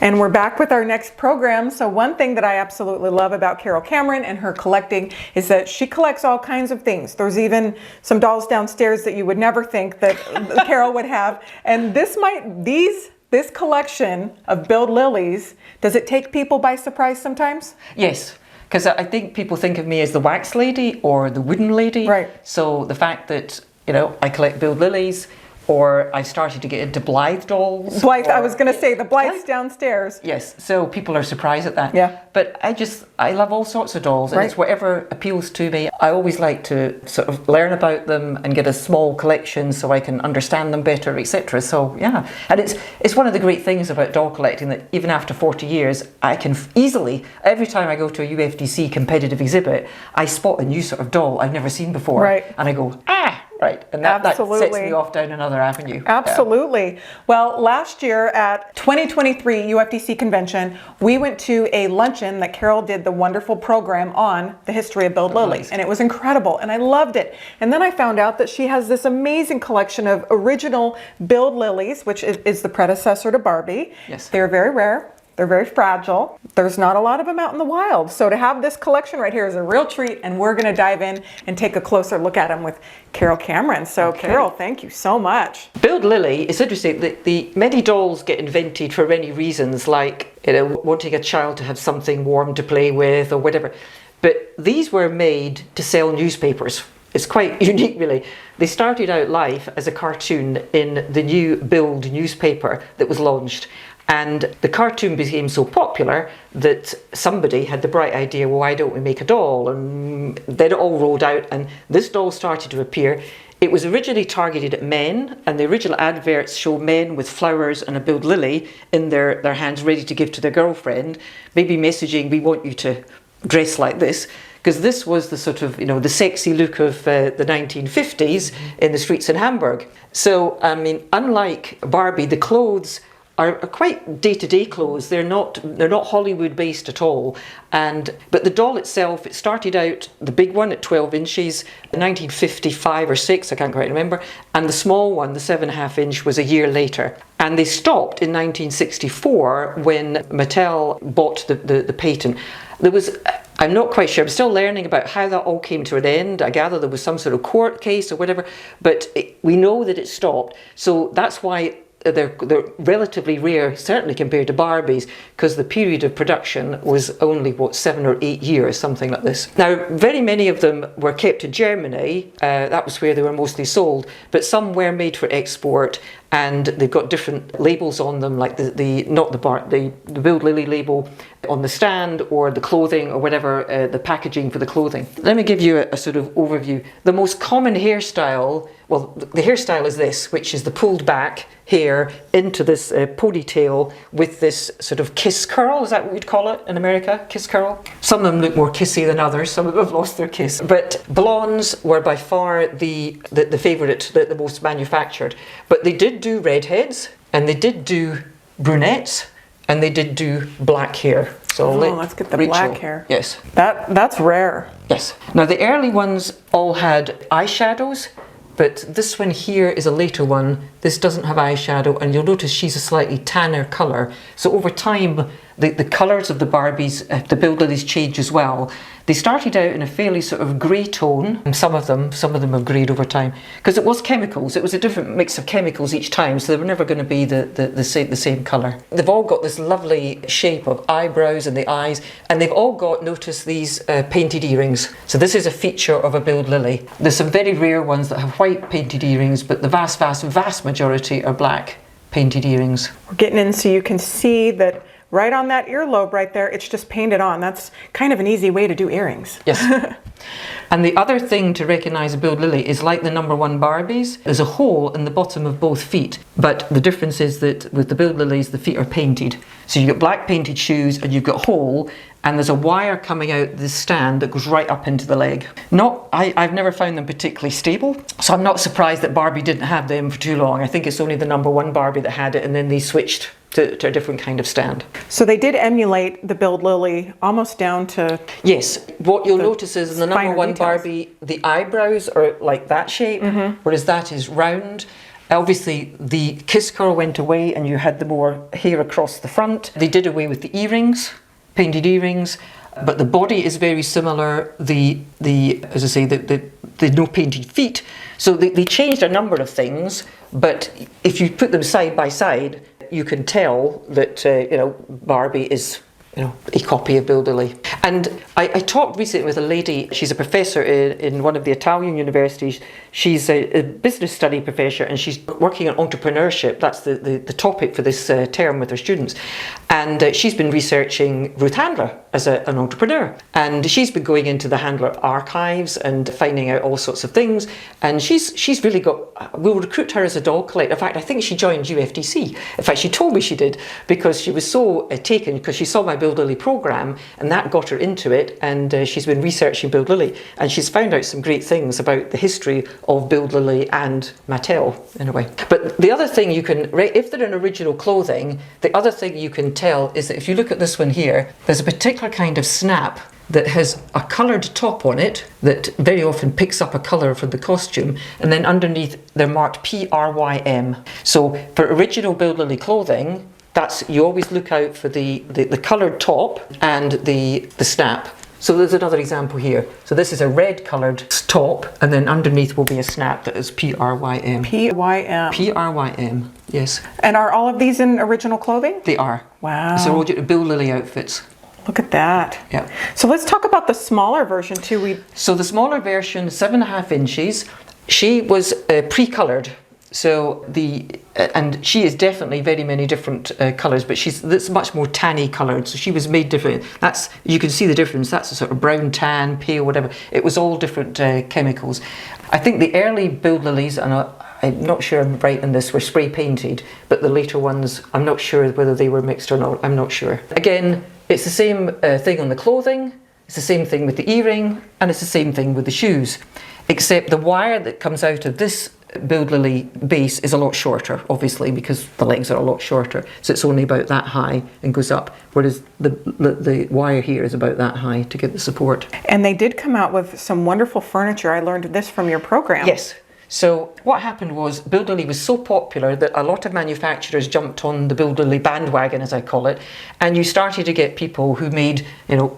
And we're back with our next program. So one thing that I absolutely love about Carol Cameron and her collecting is that she collects all kinds of things. There's even some dolls downstairs that you would never think that Carol would have. And this collection of Bild Lillis, does it take people by surprise sometimes? Yes. Because I think people think of me as the wax lady or the wooden lady. Right. So the fact that, I collect Bild Lillis, or I started to get into Blythe dolls. Blythe, I was going to say, the Blythe's downstairs. Yes, so people are surprised at that. Yeah. But I love all sorts of dolls, and right. It's whatever appeals to me. I always like to sort of learn about them and get a small collection so I can understand them better, etc. So yeah, and it's one of the great things about doll collecting that even after 40 years, I can easily, every time I go to a UFDC competitive exhibit, I spot a new sort of doll I've never seen before. Right. And I go, right, and that sets me off down another avenue. Absolutely. Yeah. Well, last year at 2023 UFDC convention, we went to a luncheon that Carol did the wonderful program on the history of Bild Lilli, and it was incredible, and I loved it. And then I found out that she has this amazing collection of original Bild Lillis, which is the predecessor to Barbie. Yes. They're very rare. They're very fragile. There's not a lot of them out in the wild. So to have this collection right here is a real treat, and we're going to dive in and take a closer look at them with Carol Cameron. So okay. Carol, thank you so much. Bild Lilli, it's interesting that the many dolls get invented for many reasons, like wanting a child to have something warm to play with or whatever. But these were made to sell newspapers. It's quite unique, really. They started out life as a cartoon in the new Bild newspaper that was launched. And the cartoon became so popular that somebody had the bright idea, well, why don't we make a doll? And then it all rolled out, and this doll started to appear. It was originally targeted at men, and the original adverts show men with flowers and a Bild Lilli in their hands ready to give to their girlfriend, maybe messaging, we want you to dress like this. Because this was the sort of, the sexy look of the 1950s in the streets in Hamburg. So, I mean, unlike Barbie, the clothes are quite day-to-day clothes. They're not Hollywood based at all. But the doll itself, it started out, the big one at 12 inches, 1955 or 6, I can't quite remember, and the small one, the 7.5 inch, was a year later. And they stopped in 1964 when Mattel bought the patent. I'm not quite sure, I'm still learning about how that all came to an end. I gather there was some sort of court case or whatever, but we know that it stopped. So that's why they're relatively rare, certainly compared to Barbies, because the period of production was only, 7 or 8 years, something like this. Now, very many of them were kept in Germany. That was where they were mostly sold, but some were made for export, and they've got different labels on them, like the Bild Lilli label on the stand, or the clothing, or whatever, the packaging for the clothing. Let me give you a sort of overview. The most common hairstyle, well, the hairstyle is this, which is the pulled back hair into this ponytail with this sort of kiss curl. Is that what you'd call it in America? Kiss curl? Some of them look more kissy than others. Some of them have lost their kiss. But blondes were by far the favourite, the most manufactured. But they did do redheads, and they did do brunettes, and they did do black hair. So let's get the black hair. Yes. That's rare. Yes. Now the early ones all had eyeshadows, but this one here is a later one. This doesn't have eyeshadow, and you'll notice she's a slightly tanner colour. So over time, the colours of the Barbies, the Bild Lillis, change as well. They started out in a fairly sort of grey tone, and some of them have greyed over time, because it was chemicals. It was a different mix of chemicals each time, so they were never going to be the same colour. They've all got this lovely shape of eyebrows and the eyes, and they've all got, notice these painted earrings. So this is a feature of a Bild Lilli. There's some very rare ones that have white painted earrings, but the vast majority are black painted earrings. We're getting in so you can see that right on that earlobe right there, it's just painted on. That's kind of an easy way to do earrings. Yes. And the other thing to recognise a Bild Lilli is, like the #1 Barbies, there's a hole in the bottom of both feet. But the difference is that with the Bild Lillis, the feet are painted. So you've got black painted shoes, and you've got a hole, and there's a wire coming out this stand that goes right up into the leg. I've never found them particularly stable, so I'm not surprised that Barbie didn't have them for too long. I think it's only the #1 Barbie that had it, and then they switched to a different kind of stand. So they did emulate the Bild Lilli almost down to... Yes, what you'll notice is in the #1 Barbie, the eyebrows are like that shape, whereas that is round. Obviously, the kiss curl went away and you had the more hair across the front. They did away with the earrings, painted earrings, but the body is very similar. As I say, the no painted feet. So they changed a number of things, but if you put them side by side, you can tell that Barbie is a copy of Bild Lilli. And I talked recently with a lady, she's a professor in one of the Italian universities. She's a business study professor and she's working on entrepreneurship. That's the topic for this term with her students. And she's been researching Ruth Handler as an entrepreneur. And she's been going into the Handler archives and finding out all sorts of things. And she's really we'll recruit her as a doll collector. In fact, I think she joined UFDC. In fact, she told me she did because she was so taken because she saw my Bild Lilli program and that got her into it, and she's been researching Bild Lilli and she's found out some great things about the history of Bild Lilli and Mattel in a way. But the other thing you can, if they're in original clothing, the other thing you can tell is that if you look at this one here, there's a particular kind of snap that has a coloured top on it that very often picks up a colour from the costume, and then underneath they're marked PRYM. So for original Bild Lilli clothing, you always look out for the coloured top and the snap. So there's another example here. So this is a red coloured top, and then underneath will be a snap that is PRYM. PYM. PRYM, yes. And are all of these in original clothing? They are. Wow. So all Bild Lilli outfits. Look at that. Yeah. So let's talk about the smaller version too. So the smaller version, 7.5 inches, she was pre-coloured. So and she is definitely very many different colours, but that's much more tanny coloured. So she was made different. You can see the difference. That's a sort of brown, tan, pale, whatever. It was all different chemicals. I think the early Bild Lillis, and I'm not sure I'm right in this, were spray painted, but the later ones, I'm not sure whether they were mixed or not. I'm not sure. Again, it's the same thing on the clothing. It's the same thing with the earring, and it's the same thing with the shoes, except the wire that comes out of this Bild Lilli base is a lot shorter, obviously, because the legs are a lot shorter. So it's only about that high and goes up, whereas the wire here is about that high to get the support. And they did come out with some wonderful furniture. I learned this from your program. Yes. So what happened was Bild Lilli was so popular that a lot of manufacturers jumped on the Bild Lilli bandwagon, as I call it, and you started to get people who made,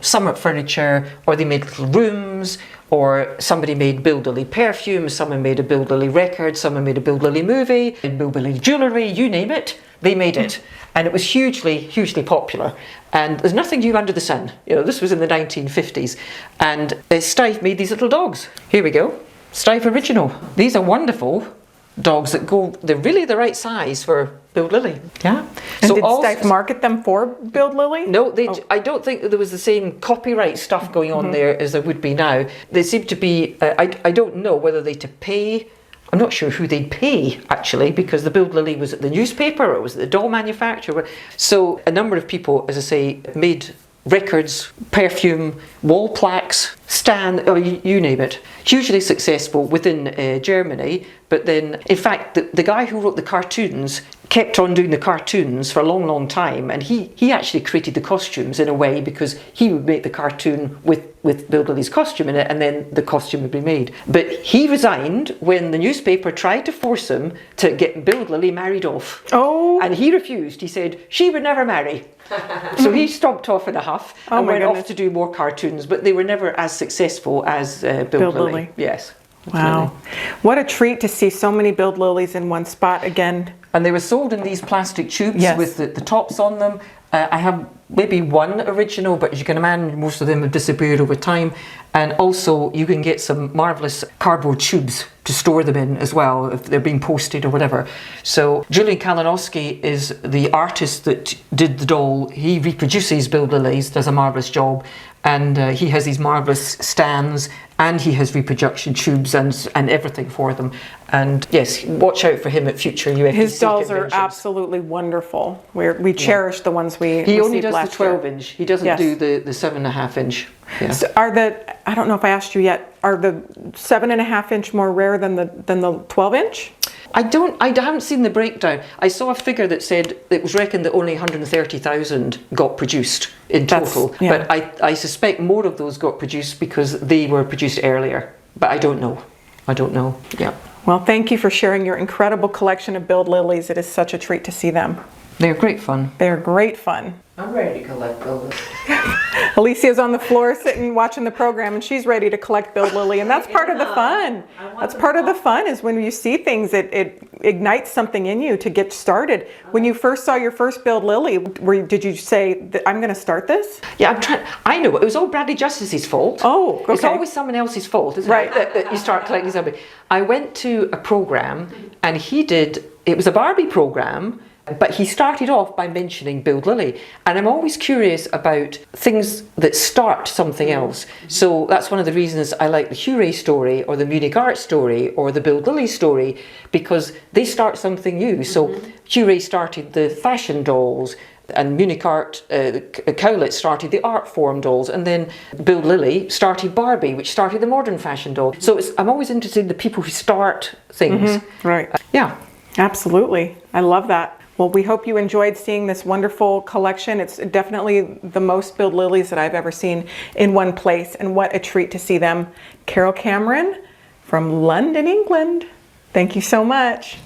summer furniture, or they made little rooms, or somebody made Bild Lilli perfume, someone made a Bild Lilli record, someone made a Bild Lilli movie, Bild Lilli jewellery, you name it, they made it. And it was hugely, hugely popular. And there's nothing new under the sun. This was in the 1950s. And Stuyve made these little dogs. Here we go. Stuyve Original. These are wonderful dogs they're really the right size for Bild Lilli. Yeah. And so did Stuyve market them for Bild Lilli? No, I don't think that there was the same copyright stuff going on there as there would be now. They seem to be, I don't know whether they to pay. I'm not sure who they'd pay, actually, because the Bild Lilli was at the newspaper or it was at the doll manufacturer. So a number of people, as I say, made records, perfume, wall plaques, you name it. Hugely successful within Germany, but then, in fact, the guy who wrote the cartoons kept on doing the cartoons for a long, long time, and he actually created the costumes in a way because he would make the cartoon with Bild Lilli's costume in it, and then the costume would be made. But he resigned when the newspaper tried to force him to get Bild Lilli married off. Oh! And he refused. He said she would never marry. So he stomped off in a huff and went off to do more cartoons, but they were never as successful as Bild Lilli. Yes. Wow. What a treat to see so many Bild Lillis in one spot again. And they were sold in these plastic tubes with the tops on them. I have maybe one original, but as you can imagine, most of them have disappeared over time. And also you can get some marvellous cardboard tubes to store them in as well, if they're being posted or whatever. So Julian Kalinowski is the artist that did the doll. He reproduces Bild Lilli's, does a marvellous job. And he has these marvellous stands, and he has reproduction tubes and everything for them. And yes, watch out for him at future UFDC His dolls conventions. are absolutely wonderful. We cherish the ones we He only does the last year. 12-inch. He doesn't do the 7.5-inch. Yeah. So I don't know if I asked you yet, are the 7.5-inch more rare than the 12-inch? I haven't seen the breakdown. I saw a figure that said it was reckoned that only 130,000 got produced in total. But I suspect more of those got produced because they were produced earlier. But I don't know. Yeah. Well, thank you for sharing your incredible collection of Bild Lilies. It is such a treat to see them. They're great fun. They're great fun. I'm ready to collect Bild Lilli. Alicia's on the floor sitting watching the program, and she's ready to collect Bild Lilli, and that's part of the fun. That's part of the fun, is when you see things, it ignites something in you to get started. When you first saw your first Bild Lilli, did you say, I'm going to start this? Yeah, I know, it was all Bradley Justice's fault. Oh, okay. It's always someone else's fault, isn't Right. it? That you start collecting something. I went to a program, and it was a Barbie program, but he started off by mentioning Bild Lilli, and I'm always curious about things that start something else. So that's one of the reasons I like the Hure story, or the Munich Art story, or the Bild Lilli story, because they start something new. So Hure started the fashion dolls, and Munich Art, Cowlitz started the art form dolls, and then Bild Lilli started Barbie, which started the modern fashion doll. So I'm always interested in the people who start things. Right. Yeah. Absolutely. I love that. Well, we hope you enjoyed seeing this wonderful collection. It's definitely the most Bild Lilies that I've ever seen in one place, and what a treat to see them. Carol Cameron from London, England. Thank you so much.